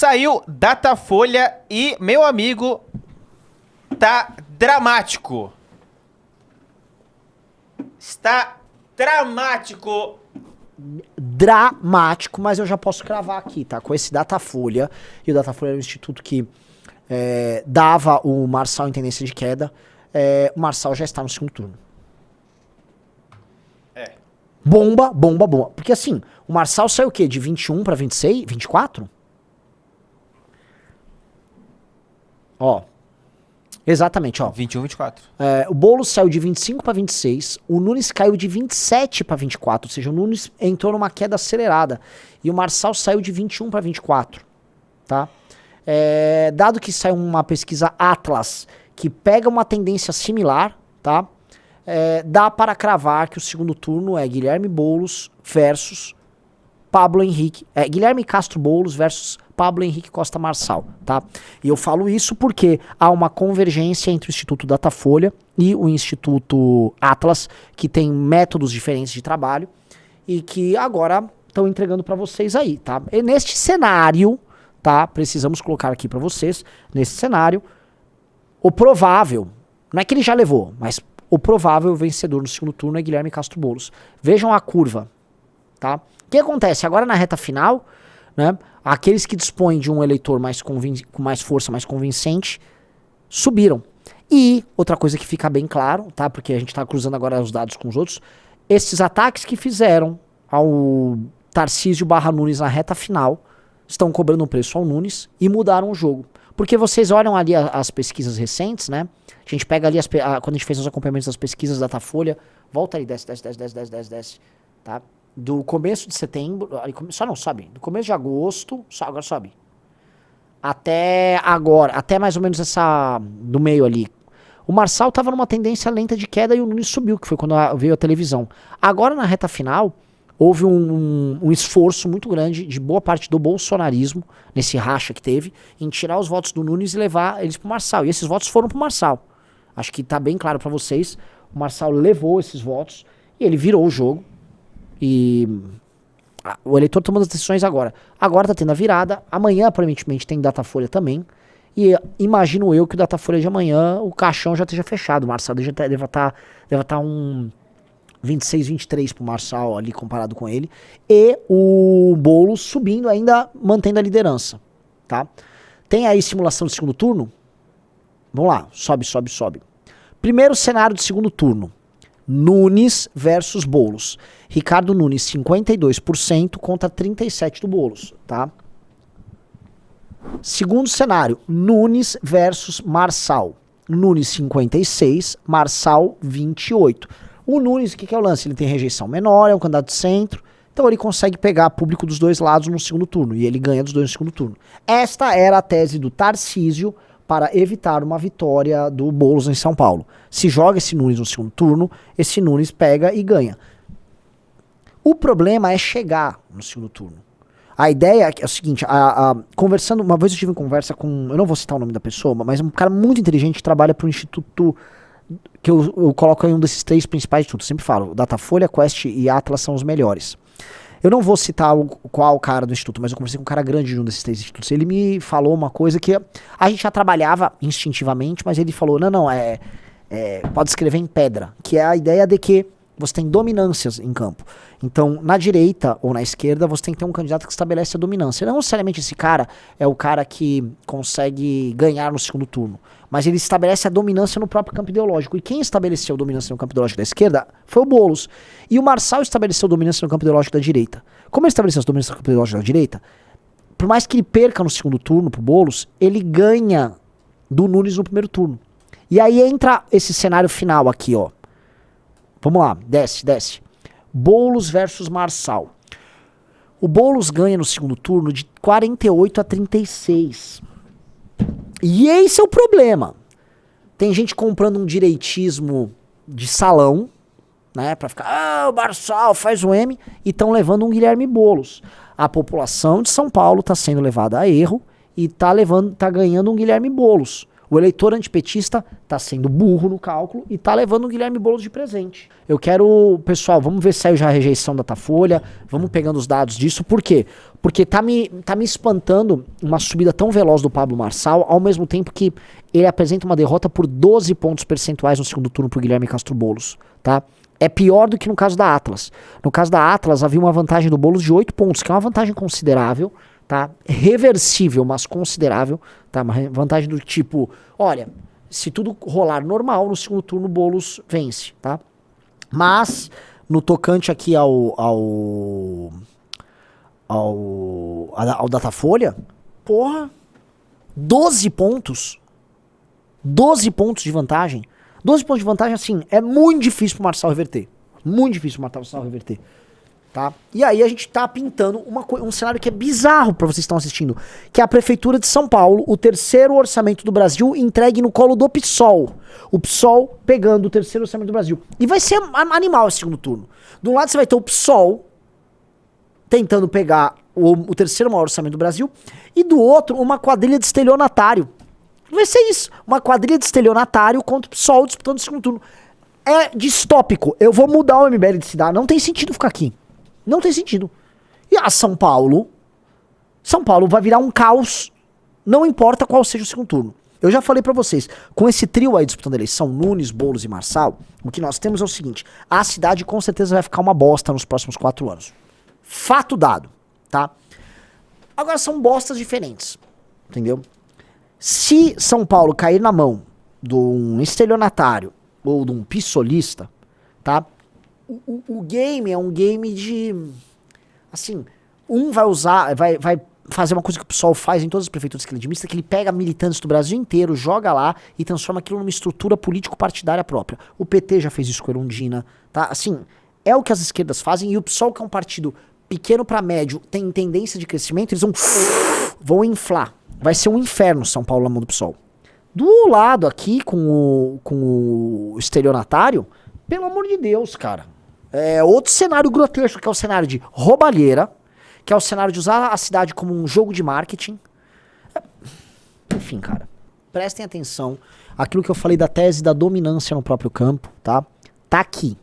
Saiu Datafolha e, meu amigo, tá dramático. Está dramático. Dramático, mas eu já posso cravar aqui, tá? Com esse Datafolha, e o Datafolha era um instituto que dava o Marçal em tendência de queda, o Marçal já está no segundo turno. Bomba, bomba, bomba. Porque assim, o Marçal saiu o quê? De 21 para 26, 24? Ó. Exatamente, ó. 21, 24. O Boulos saiu de 25 para 26, o Nunes caiu de 27 para 24, ou seja, o Nunes entrou numa queda acelerada. E o Marçal saiu de 21 para 24, tá? Dado que saiu uma pesquisa Atlas, que pega uma tendência similar, tá? Dá para cravar que o segundo turno é Guilherme Boulos versus Pablo Henrique. Guilherme Castro Boulos versus Pablo Henrique Costa Marçal, tá? E eu falo isso porque há uma convergência entre o Instituto Datafolha e o Instituto Atlas, que tem métodos diferentes de trabalho e que agora estão entregando para vocês aí, tá? E neste cenário, tá? Precisamos colocar aqui para vocês, nesse cenário, o provável, não é que ele já levou, mas o provável vencedor no segundo turno é Guilherme Castro Boulos. Vejam a curva, tá? O que acontece? Agora na reta final, né, aqueles que dispõem de um eleitor com mais força, mais convincente, subiram. E outra coisa que fica bem claro, tá? Porque a gente tá cruzando agora os dados com os outros, esses ataques que fizeram ao Tarcísio / Nunes na reta final estão cobrando um preço ao Nunes e mudaram o jogo. Porque vocês olham ali as pesquisas recentes, né? A gente pega ali, quando a gente fez os acompanhamentos das pesquisas da Datafolha, volta ali, desce, tá? Do começo de setembro, só não, sobe. Do começo de agosto, agora sobe. Até agora, até mais ou menos do meio ali. O Marçal tava numa tendência lenta de queda e o Nunes subiu, que foi quando veio a televisão. Agora na reta final, houve um esforço muito grande de boa parte do bolsonarismo, nesse racha que teve, em tirar os votos do Nunes e levar eles pro Marçal. E esses votos foram pro Marçal. Acho que tá bem claro para vocês. O Marçal levou esses votos e ele virou o jogo. E o eleitor tomando as decisões agora. Agora tá tendo a virada. Amanhã, aparentemente, tem Datafolha também. E imagino eu que o Datafolha de amanhã, o caixão já esteja fechado. O Marçal deve estar um 26, 23 pro Marçal ali comparado com ele. E o Boulos subindo ainda, mantendo a liderança. Tá? Tem aí simulação de segundo turno? Vamos lá. Sobe, sobe, sobe. Primeiro cenário de segundo turno. Nunes versus Boulos. Ricardo Nunes, 52% contra 37% do Boulos, tá? Segundo cenário, Nunes versus Marçal. Nunes, 56%, Marçal, 28%. O Nunes, o que é o lance? Ele tem rejeição menor, é um candidato de centro, então ele consegue pegar público dos dois lados no segundo turno, e ele ganha dos dois no segundo turno. Esta era a tese do Tarcísio para evitar uma vitória do Boulos em São Paulo. Se joga esse Nunes no segundo turno, esse Nunes pega e ganha. O problema é chegar no segundo turno. A ideia é o seguinte, conversando, uma vez eu tive uma conversa com, eu não vou citar o nome da pessoa, mas um cara muito inteligente que trabalha para o instituto, que eu coloco em um desses três principais institutos, sempre falo, Datafolha, Quest e Atlas são os melhores. Eu não vou citar qual cara do instituto, mas eu conversei com um cara grande de um desses três institutos. Ele me falou uma coisa que a gente já trabalhava instintivamente, mas ele falou, não, pode escrever em pedra, que é a ideia de que você tem dominâncias em campo. Então, na direita ou na esquerda, você tem que ter um candidato que estabelece a dominância. Não necessariamente esse cara é o cara que consegue ganhar no segundo turno, mas ele estabelece a dominância no próprio campo ideológico. E quem estabeleceu a dominância no campo ideológico da esquerda foi o Boulos. E o Marçal estabeleceu a dominância no campo ideológico da direita. Como ele estabeleceu a dominância no campo ideológico da direita, por mais que ele perca no segundo turno pro Boulos, ele ganha do Nunes no primeiro turno. E aí entra esse cenário final aqui, ó. Vamos lá, desce. Boulos versus Marçal. O Boulos ganha no segundo turno de 48 a 36. E esse é o problema. Tem gente comprando um direitismo de salão, né, pra ficar, o Marçal faz o M, e estão levando um Guilherme Boulos. A população de São Paulo está sendo levada a erro e tá ganhando um Guilherme Boulos. O eleitor antipetista tá sendo burro no cálculo e tá levando o Guilherme Boulos de presente. Eu quero, pessoal, vamos ver se saiu já a rejeição da Datafolha, vamos pegando os dados disso. Por quê? Porque tá me espantando uma subida tão veloz do Pablo Marçal, ao mesmo tempo que ele apresenta uma derrota por 12 pontos percentuais no segundo turno pro Guilherme Castro Boulos, tá? É pior do que no caso da Atlas. No caso da Atlas havia uma vantagem do Boulos de 8 pontos, que é uma vantagem considerável, tá? Reversível, mas considerável, tá? Uma vantagem do tipo, olha, se tudo rolar normal, no segundo turno o Boulos vence, tá? Mas, no tocante aqui ao Datafolha, porra, 12 pontos. 12 pontos de vantagem. 12 pontos de vantagem, assim, é muito difícil pro Marçal reverter. Muito difícil pro Marçal reverter. Tá? E aí a gente tá pintando um cenário que é bizarro pra vocês que estão assistindo, que é a Prefeitura de São Paulo, o terceiro orçamento do Brasil entregue no colo do PSOL. O PSOL pegando o terceiro orçamento do Brasil. E vai ser animal esse segundo turno. De um lado você vai ter o PSOL tentando pegar o terceiro maior orçamento do Brasil, e do outro uma quadrilha de estelionatário. Vai ser isso, uma quadrilha de estelionatário contra o PSOL disputando o segundo turno. É distópico, eu vou mudar o MBL de cidade, não tem sentido ficar aqui. Não tem sentido. E a São Paulo vai virar um caos, não importa qual seja o segundo turno. Eu já falei pra vocês, com esse trio aí disputando a eleição, Nunes, Boulos e Marçal, o que nós temos é o seguinte, a cidade com certeza vai ficar uma bosta nos próximos 4 anos. Fato dado, tá? Agora são bostas diferentes, entendeu? Se São Paulo cair na mão de um estelionatário ou de um pissolista, tá? O game é um game de... Assim, vai usar, vai fazer uma coisa que o pessoal faz em todas as prefeituras que ele administra, que ele pega militantes do Brasil inteiro, joga lá e transforma aquilo numa estrutura político-partidária própria. O PT já fez isso com a Erundina, tá? Assim, é o que as esquerdas fazem, e o PSOL, que é um partido pequeno pra médio, tem tendência de crescimento, eles vão inflar. Vai ser um inferno São Paulo na mão do PSOL. Do lado aqui, com o estelionatário, pelo amor de Deus, cara. É outro cenário grotesco, que é o cenário de roubalheira, que é o cenário de usar a cidade como um jogo de marketing. Enfim, cara, prestem atenção. Aquilo que eu falei da tese da dominância no próprio campo, tá? Tá aqui.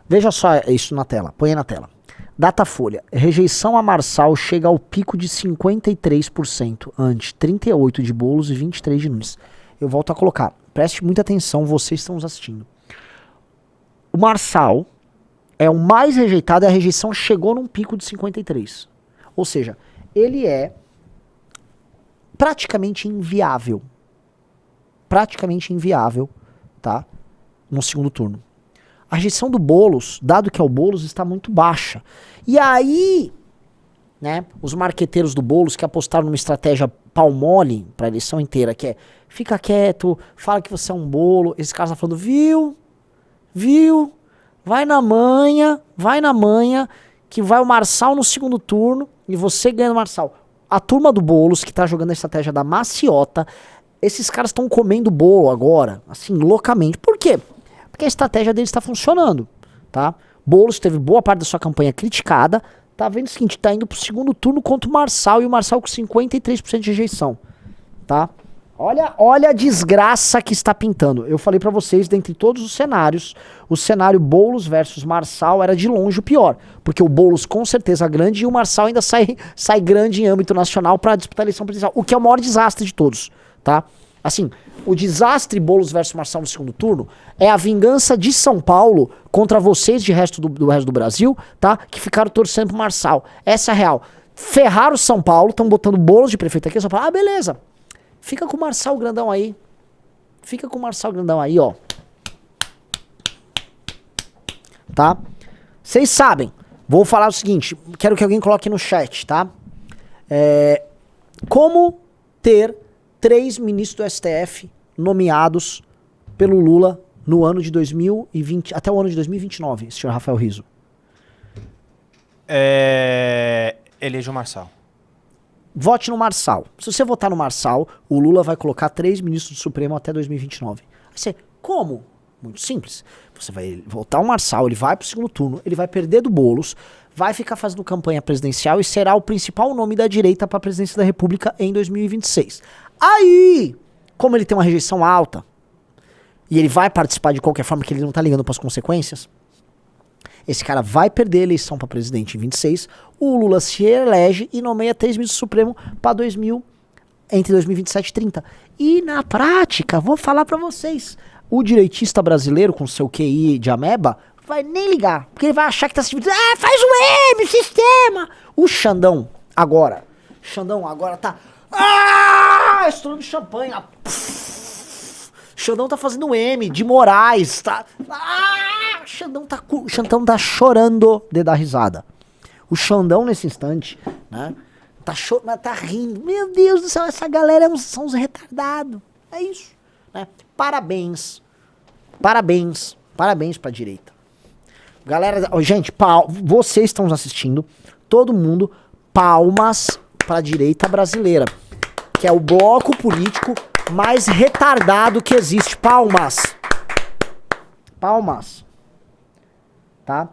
Veja só isso na tela, põe aí na tela. Datafolha, rejeição a Marçal chega ao pico de 53%, ante 38% de Boulos e 23% de Nunes. Eu volto a colocar, preste muita atenção, vocês estão nos assistindo. O Marçal é o mais rejeitado e a rejeição chegou num pico de 53%. Ou seja, ele é praticamente inviável. Praticamente inviável, tá? No segundo turno. A rejeição do Boulos, dado que é o Boulos, está muito baixa. E aí, né, os marqueteiros do Boulos que apostaram numa estratégia pau mole para a eleição inteira, que é fica quieto, fala que você é um bolo, esses caras estão falando, viu, vai na manha, que vai o Marçal no segundo turno e você ganha o Marçal. A turma do Boulos, que tá jogando a estratégia da maciota, esses caras estão comendo bolo agora, assim, loucamente. Por quê? Porque a estratégia deles está funcionando, tá? Boulos teve boa parte da sua campanha criticada, tá vendo o seguinte, tá indo pro segundo turno contra o Marçal, e o Marçal com 53% de rejeição, tá? Olha a desgraça que está pintando. Eu falei pra vocês, dentre todos os cenários, o cenário Boulos versus Marçal era de longe o pior, porque o Boulos com certeza grande e o Marçal ainda sai grande em âmbito nacional pra disputar a eleição presidencial, o que é o maior desastre de todos, tá? Assim, o desastre Boulos versus Marçal no segundo turno é a vingança de São Paulo contra vocês do resto do Brasil, tá? Que ficaram torcendo pro Marçal. Essa é a real. Ferraram São Paulo, estão botando Boulos de prefeito aqui, São Paulo. Ah, beleza. Fica com o Marçal grandão aí. Fica com o Marçal grandão aí, ó. Tá? Vocês sabem. Vou falar o seguinte. Quero que alguém coloque no chat, tá? Como ter 3 ministros do STF nomeados pelo Lula no ano de 2020, até o ano de 2029, senhor Rafael Rizzo? Eleja o Marçal. Vote no Marçal. Se você votar no Marçal, o Lula vai colocar 3 ministros do Supremo até 2029. Você, como? Muito simples. Você vai votar o Marçal, ele vai pro segundo turno, ele vai perder do Boulos, vai ficar fazendo campanha presidencial e será o principal nome da direita para a presidência da República em 2026. Aí, como ele tem uma rejeição alta, e ele vai participar de qualquer forma, que ele não tá ligando pras consequências, esse cara vai perder a eleição pra presidente em 26, o Lula se elege e nomeia 3 ministros do Supremo pra entre 2027 e 30. E na prática, vou falar pra vocês, o direitista brasileiro com seu QI de ameba vai nem ligar, porque ele vai achar que tá se... faz o M, sistema! O Xandão agora tá... estourando champanhe. Xandão tá fazendo um M de Moraes, tá... Xandão tá chorando de dar risada. O Xandão, nesse instante, né, tá rindo. Meu Deus do céu, essa galera são uns retardados. É isso, né? Parabéns pra direita. Galera, gente, vocês estão nos assistindo, todo mundo, palmas pra direita brasileira, que é o bloco político mais retardado que existe. Palmas. Tá?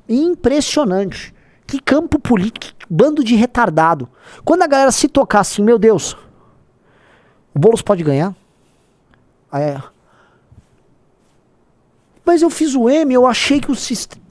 Impressionante. Que campo político, que bando de retardado. Quando a galera se tocar assim, meu Deus, o Boulos pode ganhar? Mas eu fiz o M, eu achei que o sistema...